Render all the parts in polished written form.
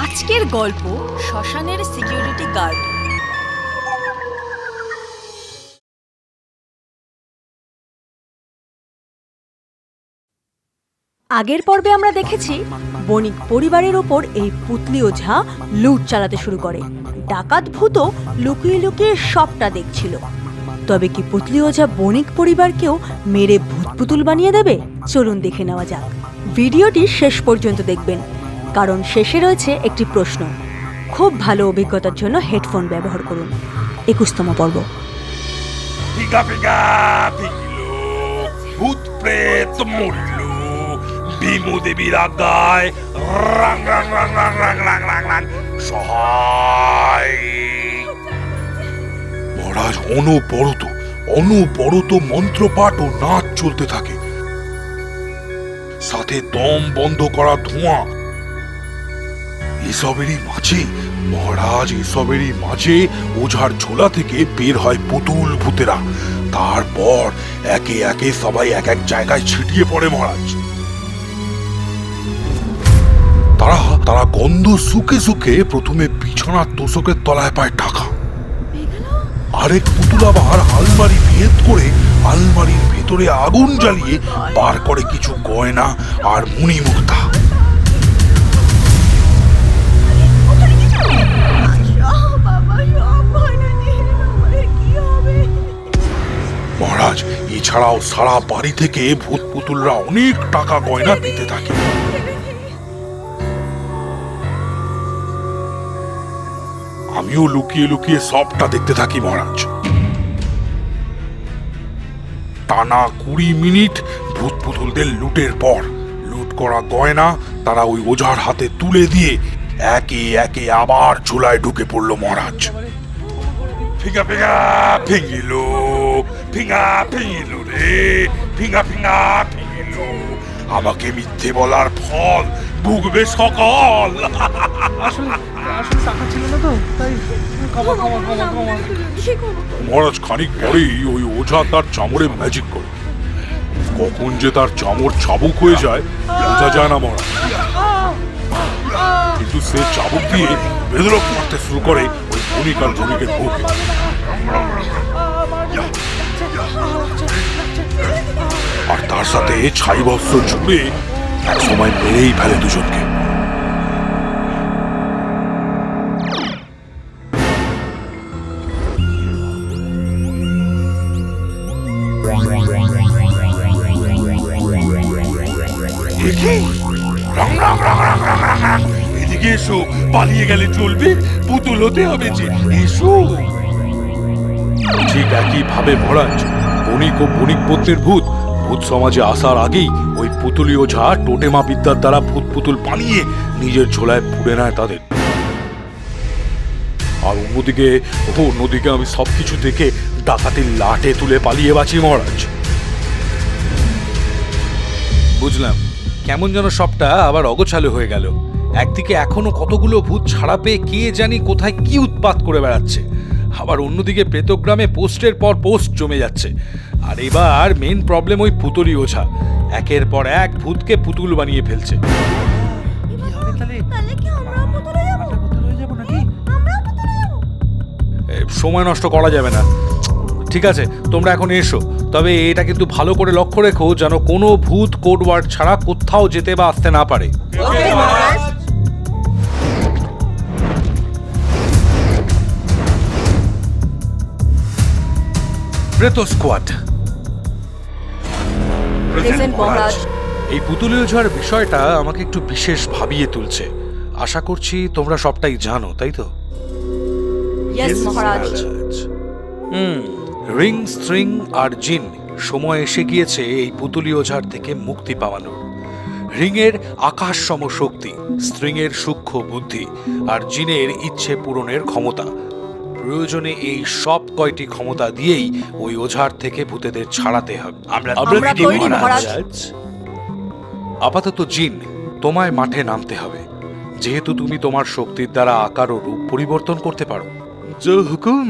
আজকের গল্প শ্মশানের সিকিউরিটি গার্ড। আগের পর্বে আমরা দেখেছি বণিক পরিবারের ওপর এই পুতলি ওঝা লুট চালাতে শুরু করে। ডাকাত ভূত লুকিয়ে লুকিয়ে সবটা দেখছিল। তবে কি পুতলি ওঝা বণিক পরিবারকেও মেরে ভূত পুতুল বানিয়ে দেবে? চলুন দেখে নেওয়া যাক। ভিডিওটি শেষ পর্যন্ত দেখবেন, কারণ শেষে রয়েছে একটি প্রশ্ন। খুব ভালো অভিজ্ঞতার জন্য হেডফোন ব্যবহার করুন। 21তম পর্ব। ভূত প্রেত মরল, ভীমু দেবীর আজ্ঞায় রাং রাং রাং রাং রাং রাং রাং রাং সহায়। মহারাজ অনবরত মন্ত্রপাঠ ও নাচ চলতে থাকে, সাথে দম বন্ধ করা ধোঁয়া। এসবেরই মাঝে ওঝার ঝোলা থেকে বের হয় পুতুল ভূতেরা। তারপর একে একে সবাই এক এক জায়গায় ছিটিয়ে পড়ে মহারাজ। তারা গন্ধ শুকে প্রথমে বিছানার তোষকের তলায় পায় টাকা। আরেক পুতুল আবার আলমারি ভেদ করে আলমারির ভেতরে আগুন জ্বালিয়ে বার করে কিছু গয়না আর মুনিমুক্তা। মহারাজ, এছাড়াও সারা বাড়ি থেকে ভূত পুতুলরা অনেক টাকা গয়না পেতে থাকে। আমিও লুকিয়ে লুকিয়ে সবটা দেখতে থাকি মহারাজ। টানা 20 মিনিট ভূত পুতুলদের লুটের পর লুট করা গয়না তারা ওই ওঝার হাতে তুলে দিয়ে একে একে আবার ঝোলায় ঢুকে পড়লো মহারাজ। ফিঙ্গা ফিঙ্গা ফিঙ্গিল, ফিঙ্গা ফিঙ্গিল রে, ফিঙ্গা ফিঙ্গা ফিঙ্গিল। আমাকে মিথ্যে বলার ফল ভুগবে সকল। মহারাজ, খানিক পরেই ওই ওঝা তার চামড়ে ম্যাজিক করে। কখন যে তার চামড় চাবুক হয়ে যায় বোঝা যায় না মহারাজ। কিন্তু সে চাবুক দিয়ে বেদরক মারতে শুরু করে ওই বণিক আর বণিকের বুকে। আর তার সাথে ছাই বস্ত্র জুড়ে এক সময় মেরেই ফেলে দুজনকে। এদিকে এসো, পালিয়ে গেলে চলবে, পুতুল হতে হবে যে, এসো। ঠিক একই ভাবে মহারাজ, বণিক ও বণিক পত্নীর ভূত সমাজে আসার আগেই ওই পুতুলি ওঝা টোটেমা বিদ্যার দ্বারা ভূত পুতুল বানিয়ে নিজের ঝোলায় পুড়ে নেয় তাদের। আর অন্যদিকে আমি সবকিছু দেখে ডাকাতির লাটে তুলে পালিয়ে বাঁচি মহারাজ। বুঝলাম, কেমন যেন সবটা আবার অগোছালো হয়ে গেল। একদিকে এখনো কতগুলো ভূত ছাড়া পেয়ে কে জানি কোথায় কি উৎপাত করে বেড়াচ্ছে, আবার অন্যদিকে প্রেতগ্রামে পোস্টের পর পোস্ট জমে যাচ্ছে। আর এবার মেন প্রবলেম ওই পুতুলি ওঝা একের পর এক ভূতকে পুতুল বানিয়ে ফেলছে। সময় নষ্ট করা যাবে না। ঠিক আছে, তোমরা এখন এসো, তবে এটা কিন্তু ভালো করে লক্ষ্য রেখো যেন কোনো ভূত কোড ওয়ার্ড ছাড়া কোথাও যেতে বা আসতে না পারে। প্রেত স্কোয়াড। এই পুতুলি ওঝার বিষয়টা আমাকে একটু বিশেষ ভাবিয়ে তুলছে। আশা করছি তোমরা সবটাই জানো, তাই তো? রিং, স্ট্রিং আর জিন, সময় এসে গিয়েছে এই পুতুলি ওঝার থেকে মুক্তি পাওয়ানোর। রিংয়ের আকাশ সম শক্তি, স্ট্রিংয়ের সূক্ষ্ম বুদ্ধি আর জিনের ইচ্ছে পূরণের ক্ষমতা। প্রয়োজনে এই সব কয়টি ক্ষমতা দিয়েই ওই ওঝার থেকে ভূতেদের ছাড়াতে হবে। আপাতত জিন, তোমায় মাঠে নামতে হবে, যেহেতু তুমি তোমার শক্তির দ্বারা আকার ও রূপ পরিবর্তন করতে পারো। হুকুম।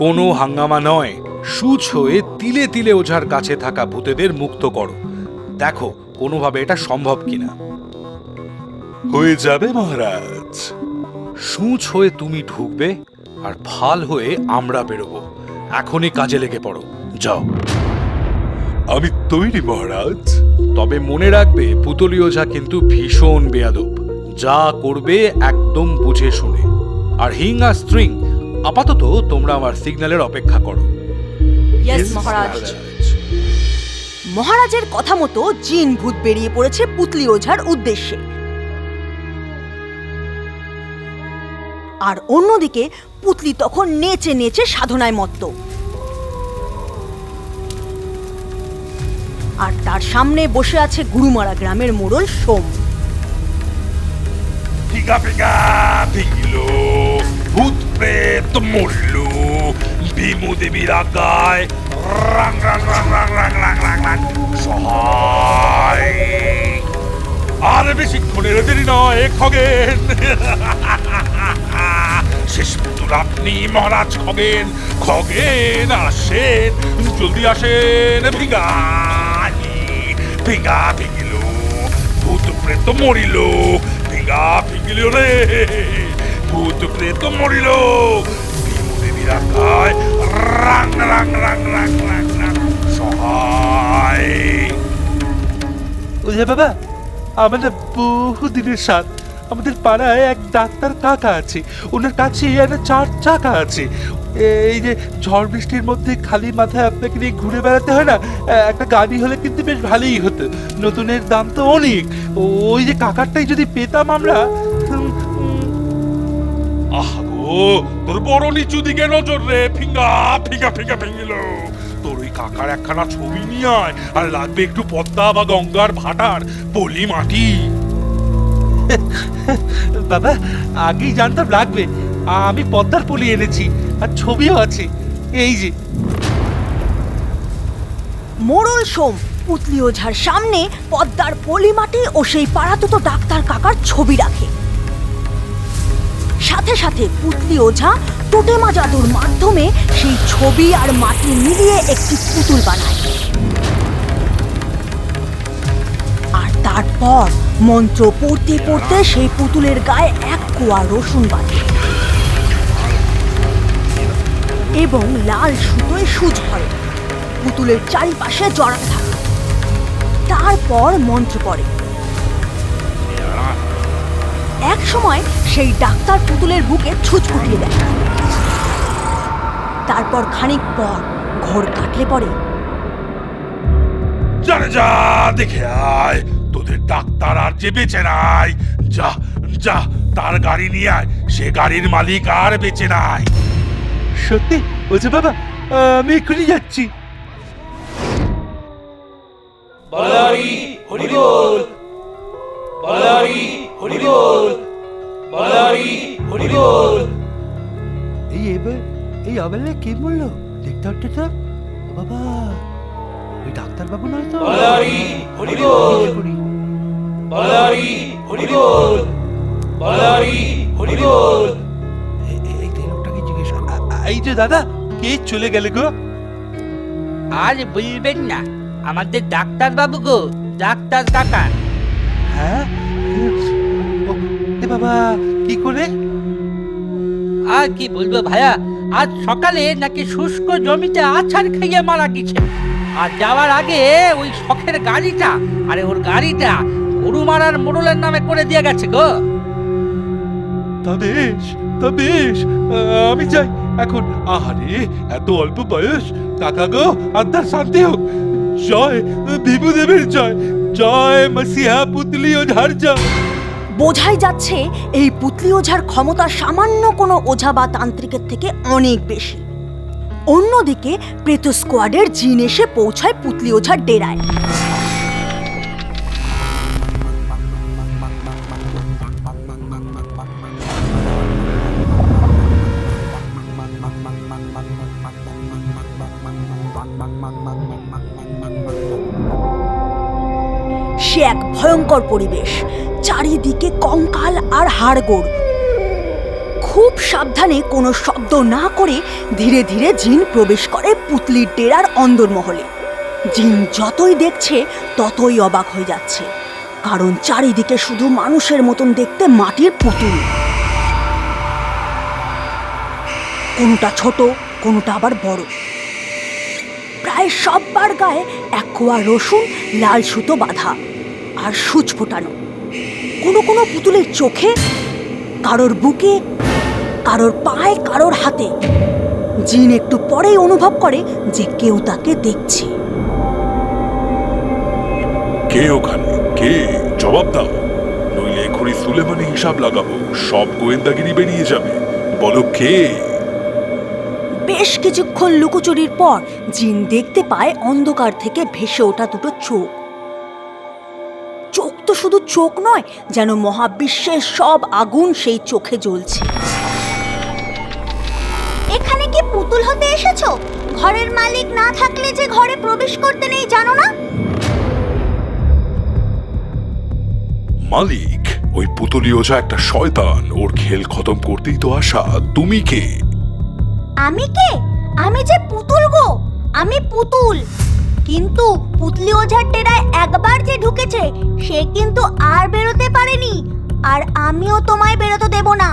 কোনো হাঙ্গামা নয়, সুচ হয়ে তিলে তিলে ওঝার কাছে থাকা ভূতেদের মুক্ত করো। দেখো কোনোভাবে এটা সম্ভব কিনা। হয়ে যাবে মহারাজ। সূঁচ হয়ে তুমি ঢুকবে আর ফাল হয়ে আমরা বেরোবো। এখনই কাজে লেগে পড়ো, যাও। আমি তৈরি মহারাজ। তবে মনে রাখবে পুতলি ওঝা কিন্তু ভীষণ বেয়াদব, যা করবে একদম বুঝে শুনে। আর হিং আর স্ট্রিং, আপাতত তোমরা আমার সিগন্যালের অপেক্ষা করো। ইয়েস মহারাজ। মহারাজের কথা মতো জিন ভূত বেরিয়ে পড়েছে পুতলি ওঝার উদ্দেশ্যে। আর অন্যদিকে পুতলি তখন নেচে নেচে সাধনায় মত্ত। আর তার সামনে বসে আছে গুরুমারা গ্রামের মোড়ল সোম। পিগা পিগা পিগলো, ভূত প্রেত মরলো, ভীমু দেবীর আগায় রাং রাং রাং রাং রাং রাং রাং রাং সহায়। আর বেশিক্ষণের দেরি নয় খগেন। শেষ পুতুল আপনি মহারাজ খগেন। খগেন আসেন, জলদি আসেন। ভিগা ভিগা ভিগিল, ভূত প্রেত মরিল। ভিগা ভিগিল রে, ভূত প্রেত মরিল। ভীমু দেবীর আগায় রাং রাং রাং রাং রাং রাং সহায়। ওঝা বাবা, আমাদের বহুদিনের সাথ। আমাদের পাড়ায় এক ডাক্তার কাকা আছে, ওনার কাছে একটা 4 চাকা আছে। এই যে ঝড় বৃষ্টির মধ্যে খালি মাথায় আপনাকে নিয়ে ঘুরে বেড়াতে হয় না, একটা গাড়ি হলে কিন্তু বেশ ভালোই হতো। নতুনের দাম তো অনেক। ওই যে কাকারটাই যদি পেতাম আমরা। আহো, তোর বড় নিচু দিকে নজর রে। ফিঙ্গা ফিঙ্গা ফিঙ্গা ফিঙ্গিল। তোর ওই কাকার একখানা ছবি নিয়ে আয়, আর লাগবে একটু পদ্মা বা গঙ্গার ভাটার পলি মাটি। বাবা, আগেই জানতাম লাগবে। আমি পদ্মার পলি এনেছি, আর ছবিও আছে, এই যে। মোড়ল সোম পুতলি ওঝার সামনে পদ্মার পলিমাটি ও সেই পাড়াতুতো ডাক্তার কাকার ছবি রাখে। সাথে সাথে পুতলি ওঝা টোটেমা জাদুর মাধ্যমে সেই ছবি আর মাটি মিলিয়ে একটি পুতুল বানায়। আর তারপর মন্ত্র পড়তে পড়তে সেই পুতুলের গায়ে 1 কোয়া রসুন বাঁধে এবং লাল সুতোয় সূচ ভরে পুতুলের চারিপাশে জড়াতে থাকে। তারপর মন্ত্র পড়ে। এক সময় সেই ডাক্তার পুতুলের বুকে ছুঁচ ফুটিয়ে দেয়। তারপর খানিক পর ঘোর কাটলে পড়ে। যা যা দেখে আয়, তোদের ডাক্তার আর যে বেঁচে নাই। যা যা, তার গাড়ি নিয়ে আয়। সে গাড়ির মালিক আর বেঁচে নাই। সত্যি ওঝা বাবা, আমি এক্ষুনি যাচ্ছি। বালারি হরিবোল, বালারি হরিবোল, বালারি হরিবোল। এই অবেলায় কে বললো? দেখতে হচ্ছে তো বাবা, ওই ডাক্তার বাবু নয় তো? বালারি হরিবোল, বালারি হরিবোল, বালারি হরিবোল। এই লোকটাকে জিজ্ঞেস কর। এই যে দাদা, কে চলে গেলে গো? আর বলবেন না, আমাদের ডাক্তার বাবু গো, ডাক্তার কাকা। হ্যাঁ? এ বাবা, কি করে? আর কি বলবো ভাইয়া, আজ সকালে নাকি শুষ্ক জমিতে আছাড় খেয়ে মারা গেছে। আর যাওয়ার আগে ওই শখের গাড়িটা, আরে ওর গাড়িটা গরু মারার মোড়লের নামে করে দিয়ে গেছে গো। তা বেশ, তা বেশ, আমি যাই এখন। আহারে, এত অল্প বয়স। কাকা গো, আত্মার শান্তি হোক। জয় ভীমদেবের জয়, জয় মসিহা পুতলি ওঝার জয়। বোঝাই যাচ্ছে এই পুতলি ওঝার ক্ষমতা সামান্য কোনো ওঝা বা তান্ত্রিকের থেকে অনেক বেশি। অন্যদিকে প্রেত স্কোয়াডের জিন এসে পৌঁছায় পুতলি ওঝার ডেরায়। সে এক ভয়ঙ্কর পরিবেশ, চারিদিকে কঙ্কাল আর হাড়গোড়। খুব সাবধানে কোনো শব্দ না করে ধীরে ধীরে জিন প্রবেশ করে পুতলির ডেরার অন্দরমহলে। জিন যতই দেখছে ততই অবাক হয়ে যাচ্ছে। কারণ চারিদিকে শুধু মানুষের মতন দেখতে মাটির পুতুল, কোনোটা ছোট কোনোটা আবার বড়। প্রায় সববার গায়ে এক কোয়া রসুন লাল সুতো বাঁধা আর সূচ ফোটানো। কোনো কোনো পুতুলের চোখে, কারোর বুকে, কারোর পায়ে, কারোর হাতে। জিন একটু পরেই অনুভব করে যে কেউ তাকে দেখছে। কে ওখানে? কে? জবাব দাও, নইলে এখনই সুলেমানে হিসাব লাগাবো, সব গোয়েন্দাগিরি বেরিয়ে যাবে। বলো কে? বেশ কিছুক্ষণ লুকোচুরির পর জিন দেখতে পায় অন্ধকার থেকে ভেসে ওঠা দুটো চোখ। চোখ তো শুধু চোখ নয়, যেন মহাবিশ্বের সব আগুন সেই চোখে জ্বলছে। এখানে কি পুতুল হতে এসেছো? ঘরের মালিক না থাকলে যে ঘরে প্রবেশ করতে নেই, জানো না? মালিক? ওই পুতুলি ওঝা একটা শয়তান, ওর খেল খতম করতেই তো আসা। তুমি কে? আমি কে? আমি যে পুতুল গো, আমি পুতুল। কিন্তু পুতলি ওঝার ডেরায় একবার যে ঢুকেছে সে কিন্তু আর বেরোতে পারেনি, আর আমিও তোমায় বেরোতে দেব না।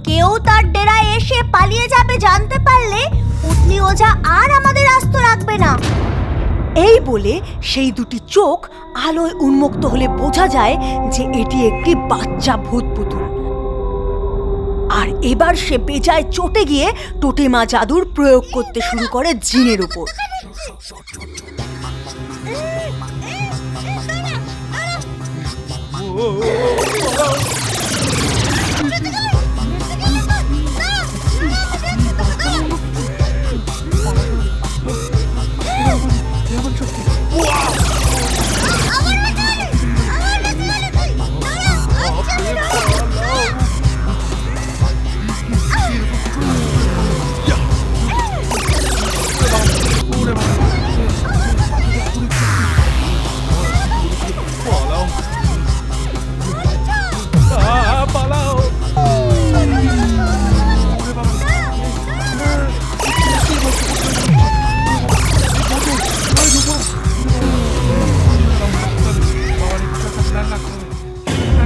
কেউ তার ডেরায় এসে পালিয়ে যাবে জানতে পারলে পুতলি ওঝা আর আমাদের আস্ত রাখবে না। এই বলে সেই দুটি চোখ আলোয় উন্মুক্ত হলে বোঝা যায় যে এটি একটি বাচ্চা ভূত পুতুল। আর এবার সে বেজায় চটে গিয়ে টোটেমা জাদুর প্রয়োগ করতে শুরু করে জিনের উপর।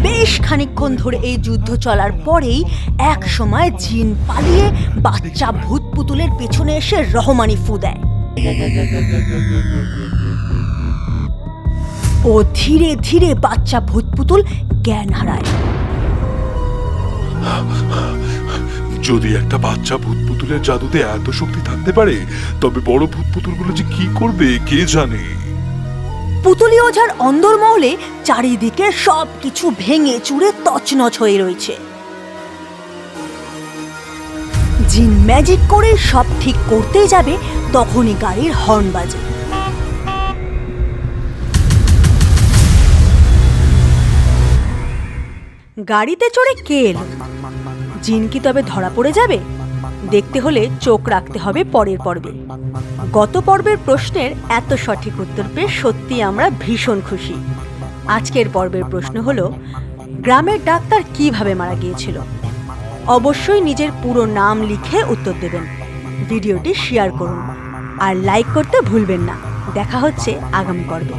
বেশ খানিকক্ষণ ধরে এই যুদ্ধ চলার পরেই এক সময় জিন পালিয়ে বাচ্চা ভূত পুতুলের পেছনে এসে রহমানি ফু দেয়। ও ধীরে ধীরে বাচ্চা ভূত পুতুল জ্ঞান হারায়। যদি একটা বাচ্চা ভূত পুতুলের জাদুতে এত শক্তি থাকতে পারে, তবে বড় ভূত পুতুলগুলো যে কি করবে কে জানে। পুতুলি ওঝার অন্দরমহলে চারিদিকে সবকিছু ভেঙে চুরে তছনছ হয়ে রয়েছে। জিন ম্যাজিক করে সব ঠিক করতেই যাবে, তখনই গাড়ির হর্ন বাজে। গাড়িতে চড়ে কে এলো? জিন কি তবে ধরা পড়ে যাবে? দেখতে হলে চোখ রাখতে হবে পরের পর্বে। গত পর্বের প্রশ্নের এত সঠিক উত্তর পেয়ে সত্যি আমরা ভীষণ খুশি। আজকের পর্বের প্রশ্ন হলো, গ্রামের ডাক্তার কিভাবে মারা গিয়েছিল? অবশ্যই নিজের পুরো নাম লিখে উত্তর দেবেন। ভিডিওটি শেয়ার করুন আর লাইক করতে ভুলবেন না। দেখা হচ্ছে আগামী পর্বে।